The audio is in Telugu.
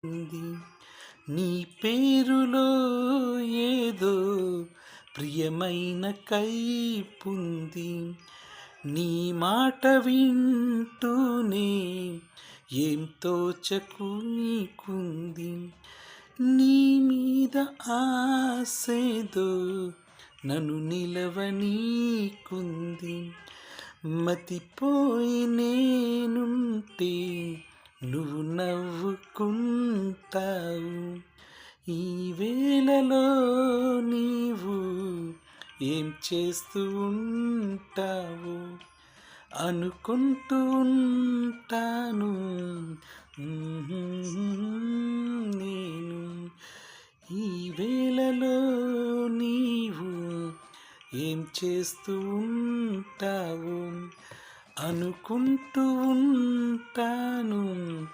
ఉంది. నీ పేరులో ఏదో ప్రియమైన కైపుంది. నీ మాట వింటూనే ఏం తోచకుంది. నీ మీద ఆసేదో నన్ను నిలవనీకుంది. మతిపోయి నేనుంటే నువ్వు నవ్వుకుంటావు. ఈ వేళలో నీవు ఏం చేస్తూ ఉంటావు అనుకుంటూ ఉంటాను నేను. ఈ వేళలో నీవు ఏం చేస్తూ ఉంటావు అనుకుంటూ ఉంటాను.